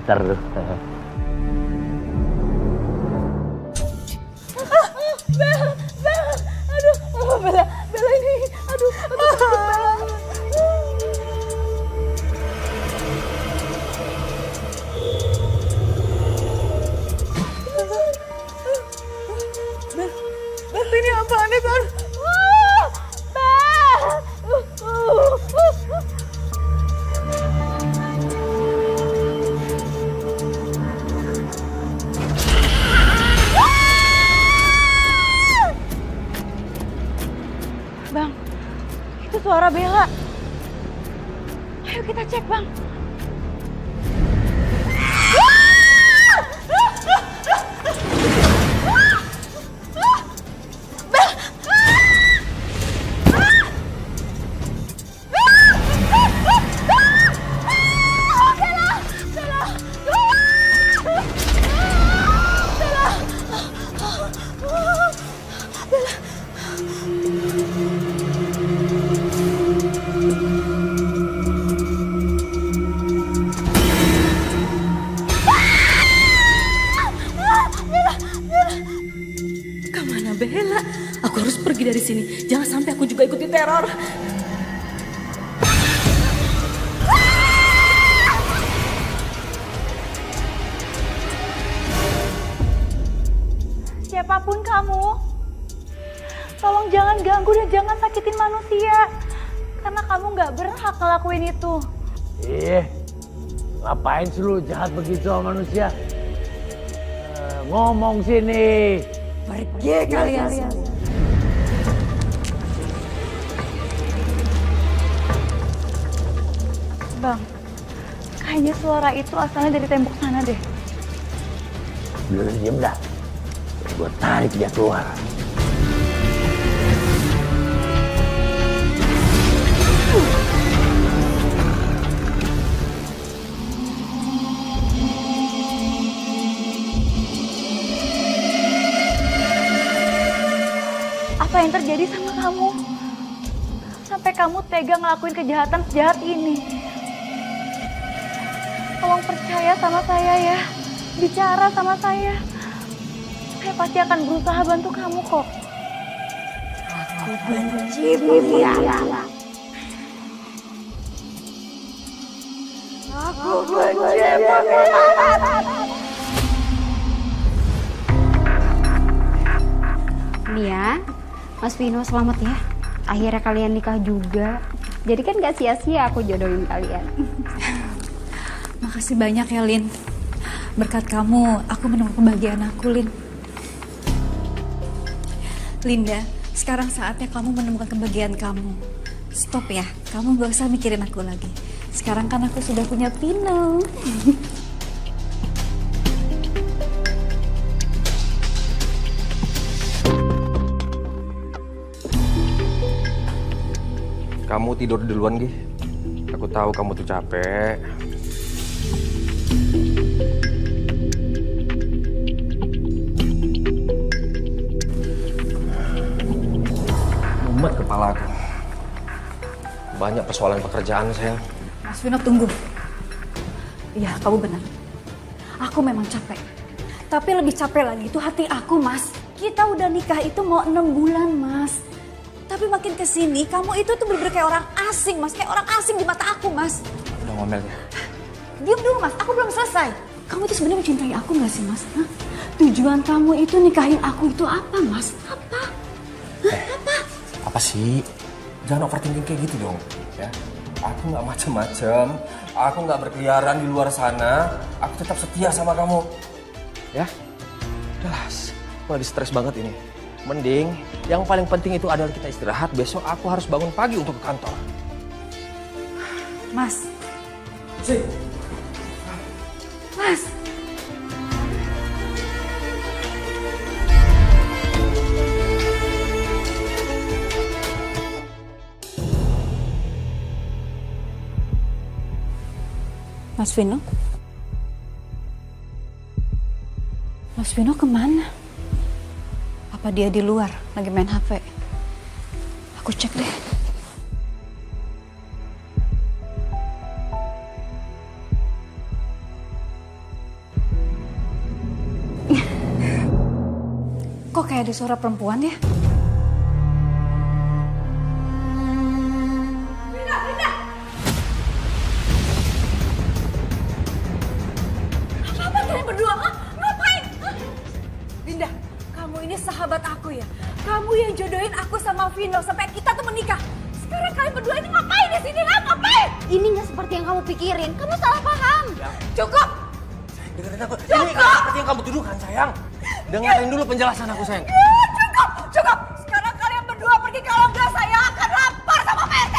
Pinter lu. Bella ini, aduh, takut Bella. Bel, ini apaan nih, Bel? Bang, itu suara Bella. Ayo kita cek, Bang. Kemana Bella? Aku harus pergi dari sini. Jangan sampai aku juga ikuti teror. Siapapun kamu, tolong jangan ganggu dan jangan sakitin manusia. Karena kamu gak berhak ngelakuin itu. Ngapain sih lu jahat begitu sama manusia? Ngomong sini. Pergi kalian. Bang, kayaknya suara itu asalnya dari tembok sana deh. Lu diem dah. Gue tarik dia keluar. Apa yang terjadi sama kamu? Sampai kamu tega ngelakuin kejahatan sejahat ini. Tolong percaya sama saya ya. Bicara sama saya. Saya pasti akan berusaha bantu kamu kok. Aku benci pengkhianat. Aku benci pengkhianat. Mia, Mas Vino selamat ya. Akhirnya kalian nikah juga. Jadi kan gak sia-sia aku jodohin kalian. Makasih banyak ya, Lin. Berkat kamu, aku menemukan kebahagiaan aku, Lin. Linda, sekarang saatnya kamu menemukan kebahagiaan kamu. Stop ya, kamu gak usah mikirin aku lagi. Sekarang kan aku sudah punya Vino. Kamu tidur duluan, Gi. Aku tahu kamu tuh capek. Mumet kepala aku. Banyak persoalan pekerjaan, sayang. Mas Vino, tunggu. Iya, kamu benar. Aku memang capek. Tapi lebih capek lagi itu hati aku, Mas. Kita udah nikah itu mau 6 bulan, Mas. Tapi makin kesini, kamu itu tuh bener-bener kayak orang asing, Mas. Kayak orang asing di mata aku, Mas. Udah ngomel ya? Diam dulu, Mas. Aku belum selesai. Kamu itu sebenarnya mencintai aku gak sih, Mas? Hah? Tujuan kamu itu nikahin aku itu apa, Mas? Apa? Apa? Apa sih? Jangan overthinking kayak gitu dong, ya. Aku nggak macem-macem, aku nggak berkeliaran di luar sana, aku tetap setia sama kamu. Ya, jelas. Aku lagi stres banget ini. Mending, yang paling penting itu adalah kita istirahat. Besok aku harus bangun pagi untuk ke kantor. Mas. Si. Mas. Mas Vino? Mas Vino kemana? Apa dia di luar lagi main HP? Aku cek deh. Kok kayak ada suara perempuan ya? Apa kalian berdua? Hah? Ngapain? Hah? Dinda, kamu ini sahabat aku ya. Kamu yang jodohin aku sama Vino sampai kita tuh menikah. Sekarang kalian berdua ini ngapain di sini? Lah, ngapain? Ini nggak seperti yang kamu pikirin. Kamu salah paham. Cukup! Dengerin aku. Ini nggak seperti yang kamu tuduhkan, sayang. Dengerin dulu penjelasan aku, sayang. Cukup! Cukup! Sekarang kalian berdua pergi, kalau enggak saya akan lapor sama PRT.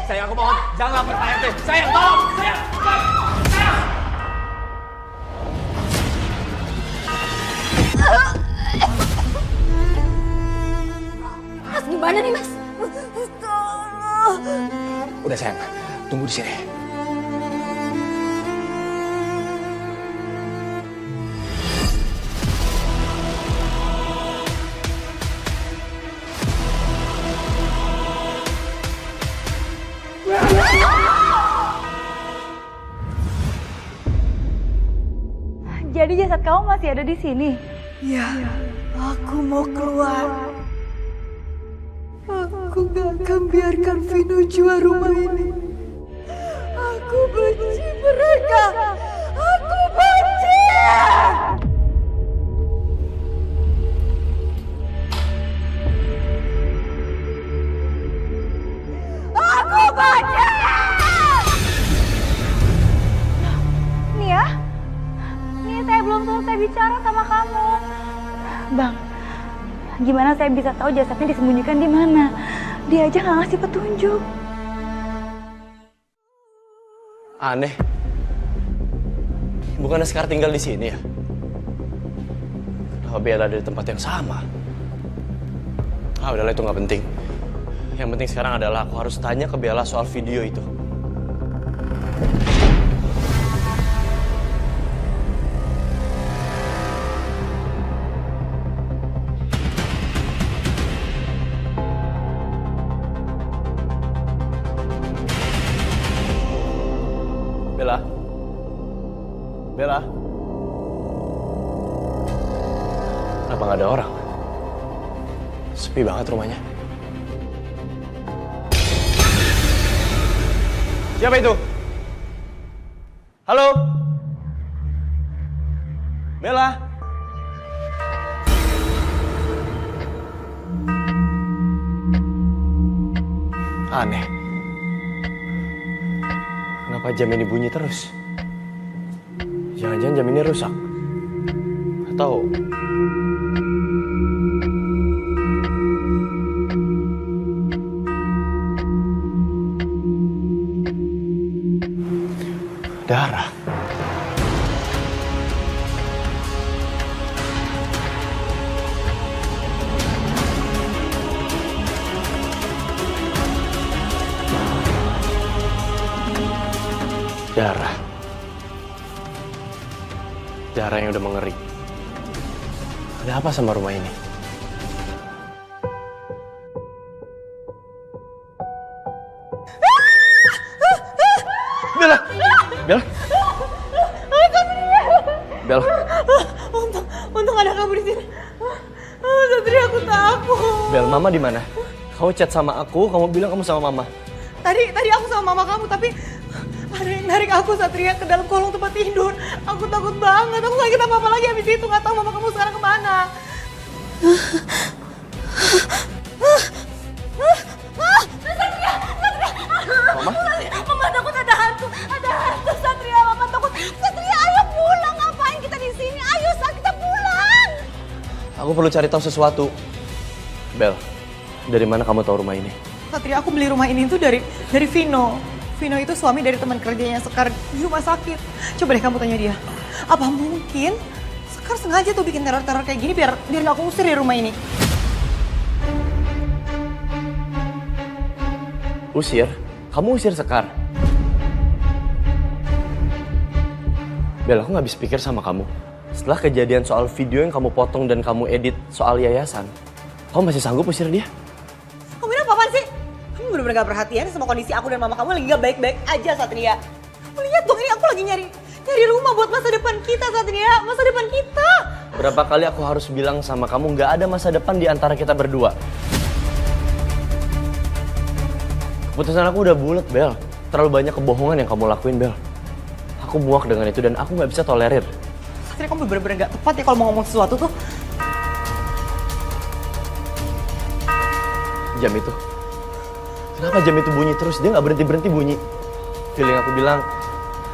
Sayang, aku mohon. Jangan lapor Pak RT. Sayang, tolong. Sayang. Mas, gimana nih, Mas? Udah, sayang. Tunggu di sini. Jadi jasad kamu masih ada di sini? Ya, aku mau keluar. Aku gak akan biarkan Vino jual rumah ini. Aku benci mereka. Aku benci. Aku benci. Nia? Nia, saya belum selesai bicara sama kamu. Bang, gimana saya bisa tahu jasadnya disembunyikan di mana? Dia aja nggak ngasih petunjuk. Aneh. Bukannya sekarang tinggal di sini ya? Kenapa Bella ada di tempat yang sama? Ah, udahlah, itu nggak penting. Yang penting sekarang adalah aku harus tanya ke Bella soal video itu. Bella? Bella? Kenapa nggak ada orang? Sepi banget rumahnya. Siapa itu? Halo? Bella? Aneh. Kenapa jam ini bunyi terus? Jangan-jangan jam ini rusak? Atau... darah. Darah. Darah yang udah mengering. Ada apa sama rumah ini? Bella! Bella! Bella! Untung ada kamu di sini. Satria, aku takut. Bel, Mama di mana? Kamu chat sama aku, kamu bilang kamu sama Mama. Tadi aku sama mama kamu, tapi ada yang narik aku, Satria, ke dalam kolong tempat tidur. Aku takut banget. Aku gak kita apa-apa lagi habis itu. Gak tahu mama kamu sekarang kemana. Mama? Mama takut ada hantu. Ada hantu, Satria. Mama takut. Satria, ayo pulang. Ngapain kita di sini? Ayo, kita pulang. Aku perlu cari tahu sesuatu. Bel, dari mana kamu tahu rumah ini? Satria, aku beli rumah ini tuh dari Vino. Vino itu suami dari teman kerjanya Sekar di rumah sakit. Coba deh kamu tanya dia. Apa mungkin Sekar sengaja tuh bikin teror-teror kayak gini biar gak aku usir dari rumah ini? Usir? Kamu usir Sekar? Bel, aku gak habis pikir sama kamu. Setelah kejadian soal video yang kamu potong dan kamu edit soal yayasan, kamu masih sanggup usir dia? Kamu ini apa-apaan sih? Kamu bener-bener gak perhatian sama kondisi aku dan mama kamu lagi gak baik-baik aja, Satria. Kamu lihat dong, ini aku lagi Nyari rumah buat masa depan kita, Satria. Masa depan kita. Berapa kali aku harus bilang sama kamu nggak ada masa depan di antara kita berdua. Keputusan aku udah bulat, Bel. Terlalu banyak kebohongan yang kamu lakuin, Bel. Aku muak dengan itu dan aku nggak bisa tolerir. Satria, kamu bener-bener gak tepat ya kalau mau ngomong sesuatu tuh. Jam itu. Kenapa jam itu bunyi terus? Dia nggak berhenti-berhenti bunyi. Feeling aku bilang,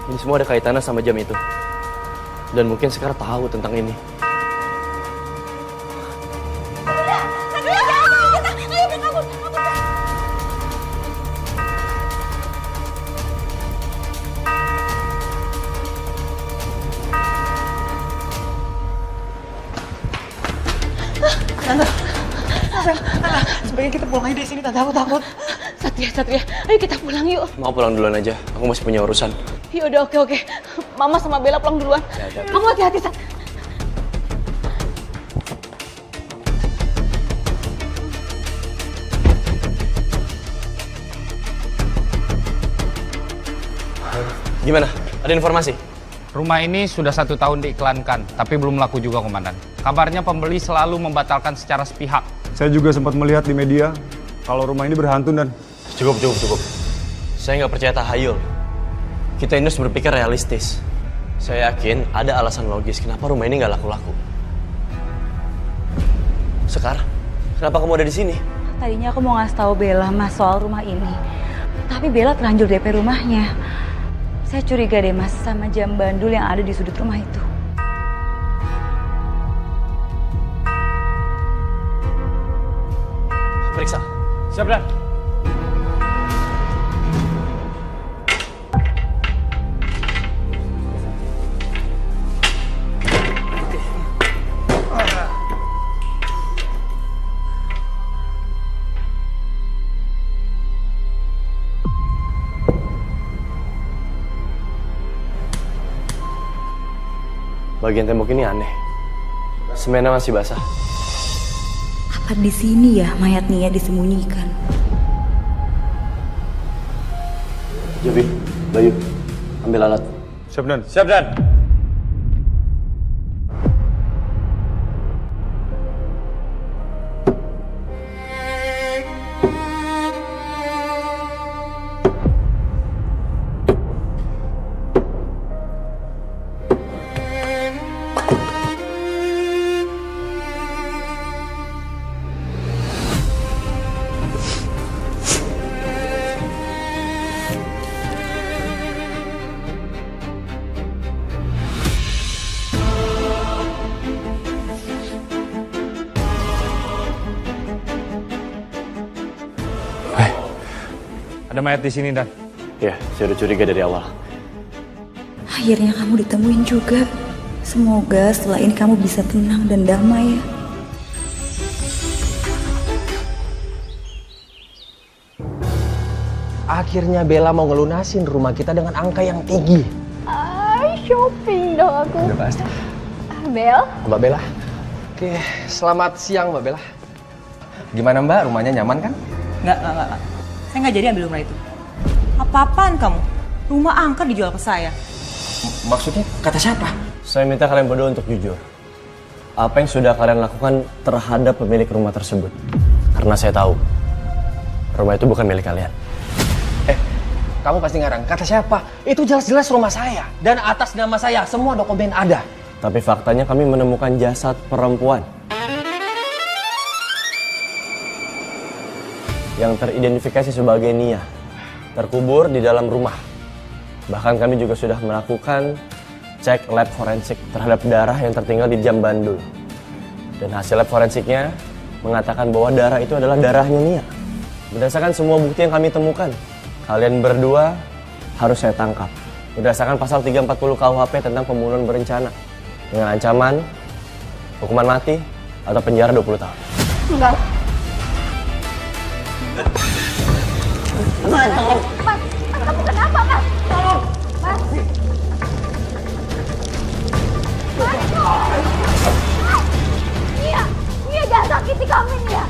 ini semua ada kaitannya sama jam itu. Dan mungkin sekarang tahu tentang ini. Tante, sebaiknya kita pulang aja dari sini, Tante. Aku takut. Satria, ayo kita pulang yuk. Mau pulang duluan aja, aku masih punya urusan. Yaudah, oke. Mama sama Bella pulang duluan. Kamu hati-hati, Sat. Gimana? Ada informasi? Rumah ini sudah 1 tahun diiklankan, tapi belum laku juga, Komandan. Kabarnya pembeli selalu membatalkan secara sepihak. Saya juga sempat melihat di media kalau rumah ini berhantu dan... Cukup. Saya nggak percaya tahayul. Kita ini harus berpikir realistis. Saya yakin ada alasan logis kenapa rumah ini nggak laku-laku. Sekarang, kenapa kamu ada di sini? Tadinya aku mau ngasih tahu Bella Mas soal rumah ini. Tapi Bella terlanjur DP rumahnya. Saya curiga deh Mas sama jam bandul yang ada di sudut rumah itu. Periksa. Siap, Dan. Bagian tembok ini aneh. Semennya masih basah. Apa di sini ya mayat Nia disembunyikan? Jobi, Bayu, ambil alat. Siap, Dan. Siap, Dan. Ada mayat di sini, Dan. Ya, saya udah curiga dari awal. Akhirnya kamu ditemuin juga. Semoga setelah ini kamu bisa tenang dan damai ya. Akhirnya Bella mau ngelunasin rumah kita dengan angka yang tinggi. Shopping dong aku. Udah pasti. Bel, Mbak Bella. Oke, selamat siang Mbak Bella. Gimana Mbak, rumahnya nyaman kan? Nggak. Saya nggak jadi ambil rumah itu. Apa-apaan kamu? Rumah angker dijual ke saya. Maksudnya kata siapa? Saya minta kalian berdua untuk jujur. Apa yang sudah kalian lakukan terhadap pemilik rumah tersebut? Karena saya tahu, rumah itu bukan milik kalian. Kamu pasti ngarang, kata siapa? Itu jelas-jelas rumah saya. Dan atas nama saya, semua dokumen ada. Tapi faktanya kami menemukan jasad perempuan yang teridentifikasi sebagai Nia, terkubur di dalam rumah. Bahkan kami juga sudah melakukan cek lab forensik terhadap darah yang tertinggal di jam bandul. Dan hasil lab forensiknya mengatakan bahwa darah itu adalah darahnya Nia. Berdasarkan semua bukti yang kami temukan, kalian berdua harus saya tangkap. Berdasarkan pasal 340 KUHP tentang pembunuhan berencana. Dengan ancaman hukuman mati atau penjara 20 tahun. enggak. Mas, kamu kenapa, Mas? Tolong, Mas. Nia jangan sakiti kami, Nia.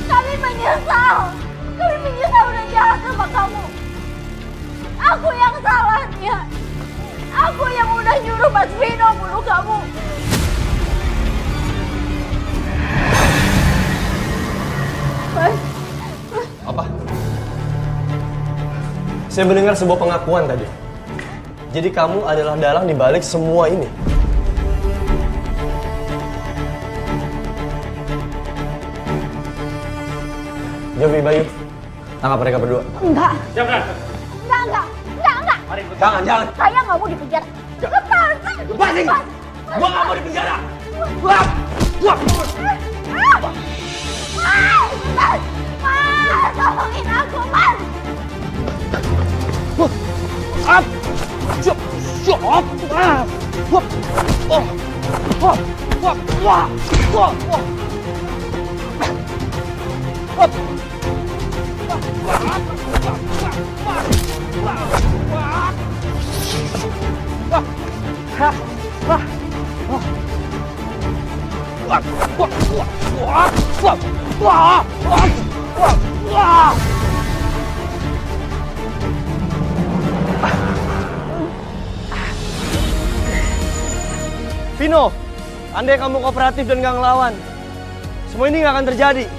Kami menyesal. Kami menyesal udah jahat sama kamu. Aku yang salah, Nia. Saya mendengar sebuah pengakuan tadi. Jadi kamu adalah dalang di balik semua ini. Jovi, Bayu, tangkap mereka berdua. Enggak. Jangan. Enggak. Jangan. Saya nggak mau di penjara. Lepasin. Lepasin! Gua nggak mau di penjara. Mas, tolongin aku, Mas. Vino, andai kamu kooperatif dan gak ngelawan, semua ini gak akan terjadi.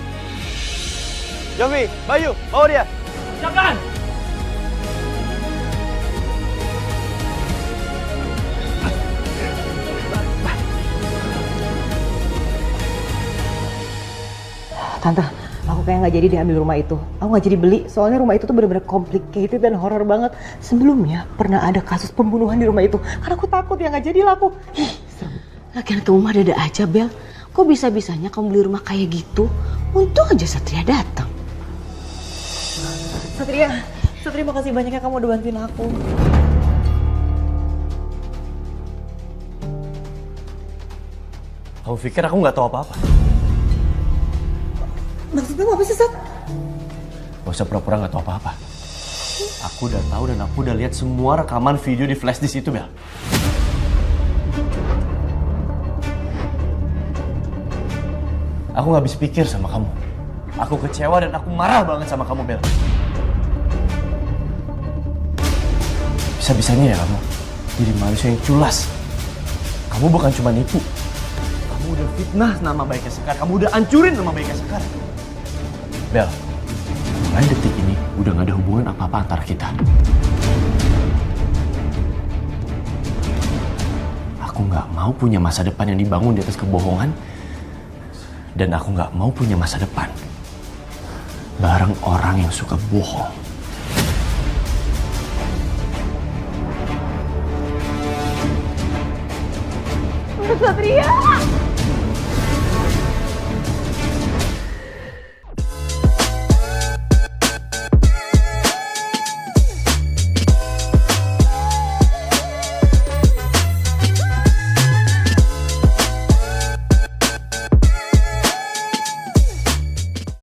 Jovi, Bayu, bawa dia. Jangan. Tante, aku kayak nggak jadi diambil rumah itu. Aku nggak jadi beli, soalnya rumah itu tuh benar-benar complicated dan horor banget. Sebelumnya pernah ada kasus pembunuhan di rumah itu. Karena aku takut ya nggak jadi laku. Lagian kamu mah ada aja, Bel. Kok bisa-bisanya kamu beli rumah kayak gitu? Untung aja Satria datang. Satria makasih banyak ya kamu udah bantuin aku. Kamu pikir aku nggak tahu apa-apa? Maksudnya apa sih, Sat? Gak usah pura-pura nggak tahu apa-apa. Aku udah tahu dan aku udah lihat semua rekaman video di flash disk itu, Bel. Aku nggak habis pikir sama kamu. Aku kecewa dan aku marah banget sama kamu, Bel. Bisa-bisanya ya kamu jadi manusia yang culas. Kamu bukan cuma nipu. Kamu udah fitnah nama baiknya Sekar. Kamu udah hancurin nama baiknya Sekar. Bel, mulai detik ini udah gak ada hubungan apa-apa antara kita. Aku gak mau punya masa depan yang dibangun di atas kebohongan. Dan aku gak mau punya masa depan bareng orang yang suka bohong. Satria!